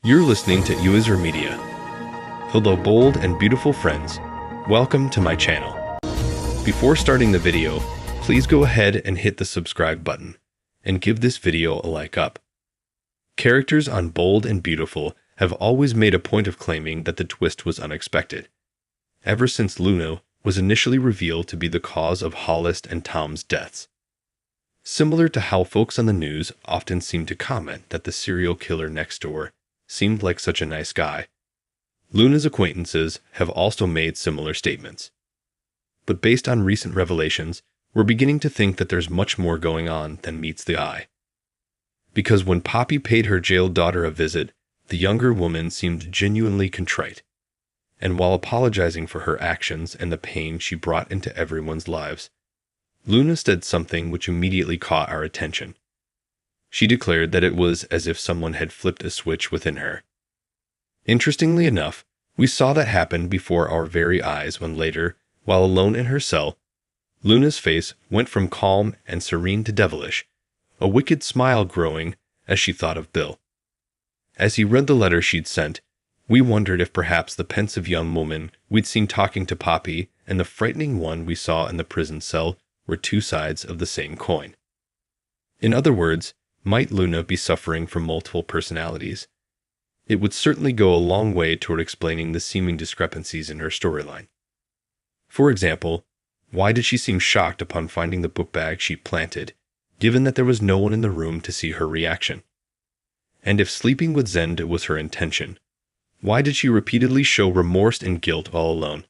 You're listening to Uizer Media. Hello bold and beautiful friends, welcome to my channel. Before starting the video, please go ahead and hit the subscribe button, and give this video a like up. Characters on Bold and Beautiful have always made a point of claiming that the twist was unexpected, ever since Luna was initially revealed to be the cause of Hollis and Tom's deaths. Similar to how folks on the news often seem to comment that the serial killer next door seemed like such a nice guy, Luna's acquaintances have also made similar statements. But based on recent revelations, we're beginning to think that there's much more going on than meets the eye. Because when Poppy paid her jailed daughter a visit, the younger woman seemed genuinely contrite, and while apologizing for her actions and the pain she brought into everyone's lives, Luna said something which immediately caught our attention. She declared that it was as if someone had flipped a switch within her. Interestingly enough, we saw that happen before our very eyes when later, while alone in her cell, Luna's face went from calm and serene to devilish, a wicked smile growing as she thought of Bill. As he read the letter she'd sent, we wondered if perhaps the pensive young woman we'd seen talking to Poppy and the frightening one we saw in the prison cell were two sides of the same coin. In other words, might Luna be suffering from multiple personalities? It would certainly go a long way toward explaining the seeming discrepancies in her storyline. For example, why did she seem shocked upon finding the book bag she planted, given that there was no one in the room to see her reaction? And if sleeping with Zend was her intention, why did she repeatedly show remorse and guilt all alone?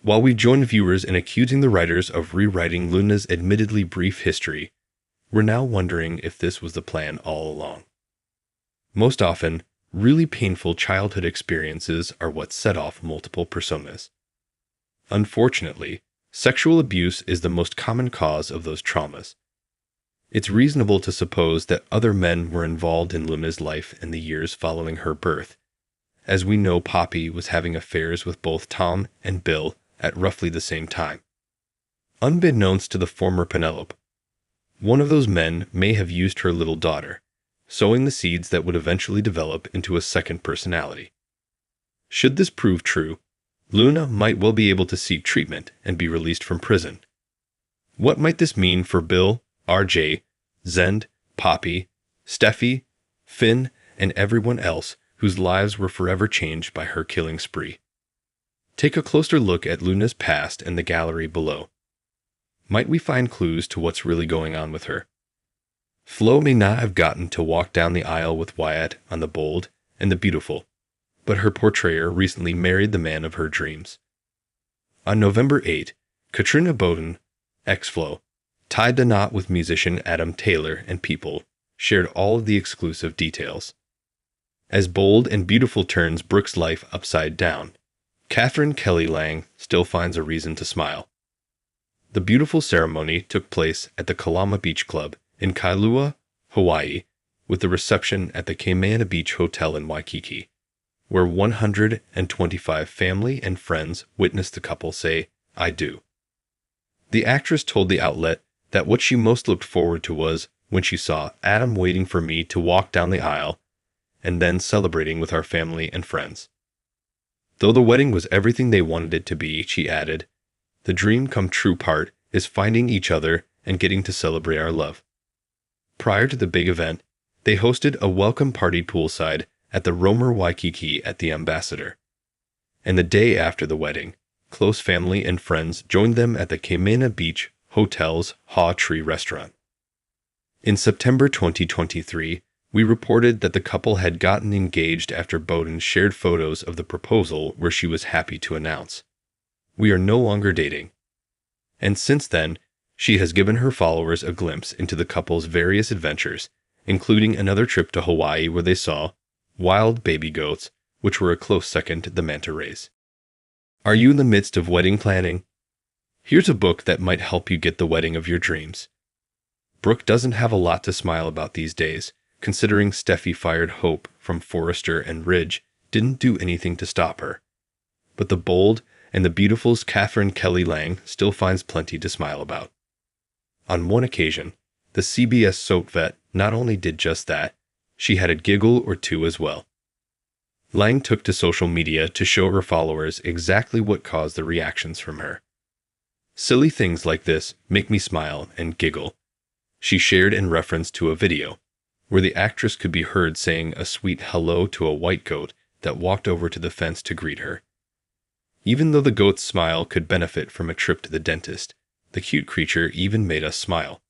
While we join viewers in accusing the writers of rewriting Luna's admittedly brief history, we're now wondering if this was the plan all along. Most often, really painful childhood experiences are what set off multiple personas. Unfortunately, sexual abuse is the most common cause of those traumas. It's reasonable to suppose that other men were involved in Luna's life in the years following her birth, as we know Poppy was having affairs with both Tom and Bill at roughly the same time. Unbeknownst to the former Penelope, one of those men may have used her little daughter, sowing the seeds that would eventually develop into a second personality. Should this prove true, Luna might well be able to seek treatment and be released from prison. What might this mean for Bill, RJ, Zend, Poppy, Steffi, Finn, and everyone else whose lives were forever changed by her killing spree? Take a closer look at Luna's past in the gallery below. Might we find clues to what's really going on with her? Flo may not have gotten to walk down the aisle with Wyatt on The Bold and the Beautiful, but her portrayer recently married the man of her dreams. On November 8, Katrina Bowden, ex-Flo, tied the knot with musician Adam Taylor and People, shared all of the exclusive details. As Bold and Beautiful turns Brooke's life upside down, Catherine Kelly Lang still finds a reason to smile. The Beautiful ceremony took place at the Kalama Beach Club in Kailua, Hawaii, with the reception at the Kaimana Beach Hotel in Waikiki, where 125 family and friends witnessed the couple say, "I do." The actress told the outlet that what she most looked forward to was when she saw Adam waiting for me to walk down the aisle and then celebrating with our family and friends. Though the wedding was everything they wanted it to be, she added, the dream come true part is finding each other and getting to celebrate our love. Prior to the big event, they hosted a welcome party poolside at the Romer Waikiki at the Ambassador. And the day after the wedding, close family and friends joined them at the Kaimana Beach Hotel's Haw Tree restaurant. In September 2023, we reported that the couple had gotten engaged after Bowden shared photos of the proposal where she was happy to announce, "We are no longer dating." And since then, she has given her followers a glimpse into the couple's various adventures, including another trip to Hawaii where they saw wild baby goats, which were a close second to the manta rays. Are you in the midst of wedding planning? Here's a book that might help you get the wedding of your dreams. Brooke doesn't have a lot to smile about these days, considering Steffi fired Hope from Forrester and Ridge didn't do anything to stop her. But the Bold and the Beautiful's Catherine Kelly Lang still finds plenty to smile about. On one occasion, the CBS soap vet not only did just that, she had a giggle or two as well. Lang took to social media to show her followers exactly what caused the reactions from her. "Silly things like this make me smile and giggle," she shared in reference to a video where the actress could be heard saying a sweet hello to a white goat that walked over to the fence to greet her. Even though the goat's smile could benefit from a trip to the dentist, the cute creature even made us smile.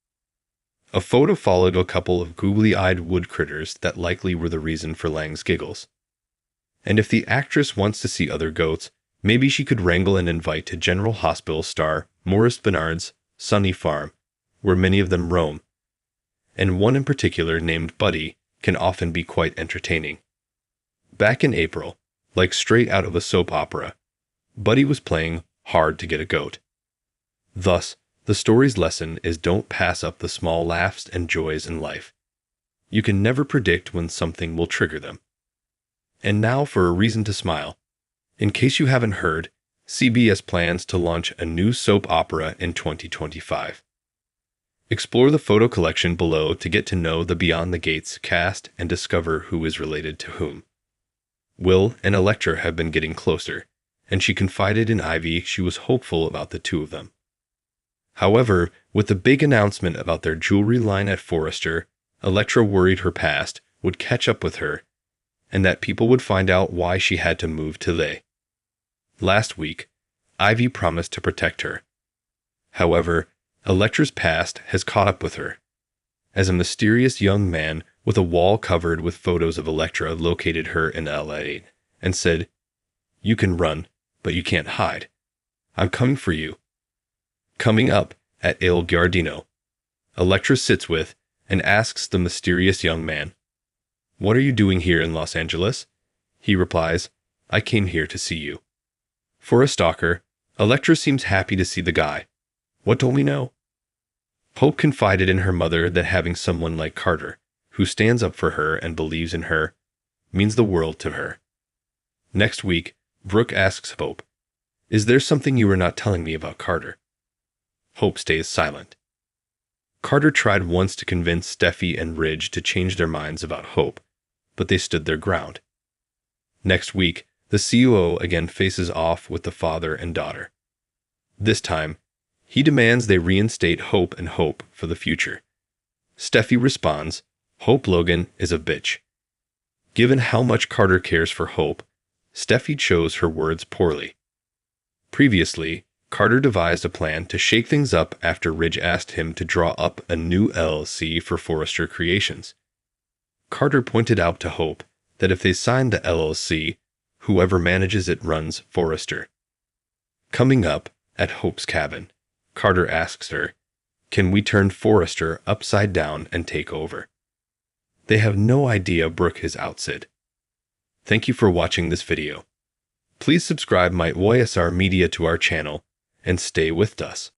A photo followed a couple of googly-eyed wood critters that likely were the reason for Lang's giggles. And if the actress wants to see other goats, maybe she could wrangle an invite to General Hospital star Maurice Benard's Sunny Farm, where many of them roam. And one in particular named Buddy can often be quite entertaining. Back in April, like straight out of a soap opera, Buddy was playing hard to get a goat. Thus, the story's lesson is don't pass up the small laughs and joys in life. You can never predict when something will trigger them. And now for a reason to smile. In case you haven't heard, CBS plans to launch a new soap opera in 2025. Explore the photo collection below to get to know the Beyond the Gates cast and discover who is related to whom. Will and Elektra have been getting closer, and she confided in Ivy she was hopeful about the two of them. However, with the big announcement about their jewelry line at Forrester, Elektra worried her past would catch up with her, and that people would find out why she had to move to LA. Last week, Ivy promised to protect her. However, Elektra's past has caught up with her, as a mysterious young man with a wall covered with photos of Elektra located her in LA and said, "You can run, but you can't hide. I'm coming for you." Coming up at Il Giardino, Elektra sits with and asks the mysterious young man, "What are you doing here in Los Angeles?" He replies, "I came here to see you." For a stalker, Elektra seems happy to see the guy. What don't we know? Hope confided in her mother that having someone like Carter, who stands up for her and believes in her, means the world to her. Next week, Brooke asks Hope, "Is there something you are not telling me about Carter?" Hope stays silent. Carter tried once to convince Steffi and Ridge to change their minds about Hope, but they stood their ground. Next week, the COO again faces off with the father and daughter. This time, he demands they reinstate Hope and Hope for the future. Steffi responds, "Hope Logan is a bitch." Given how much Carter cares for Hope, Steffi chose her words poorly. Previously, Carter devised a plan to shake things up after Ridge asked him to draw up a new LLC for Forrester Creations. Carter pointed out to Hope that if they signed the LLC, whoever manages it runs Forrester. Coming up at Hope's cabin, Carter asks her, "Can we turn Forrester upside down and take over?" They have no idea Brooke is outside. Thank you for watching this video. Please subscribe my OSR Media to our channel and stay with us.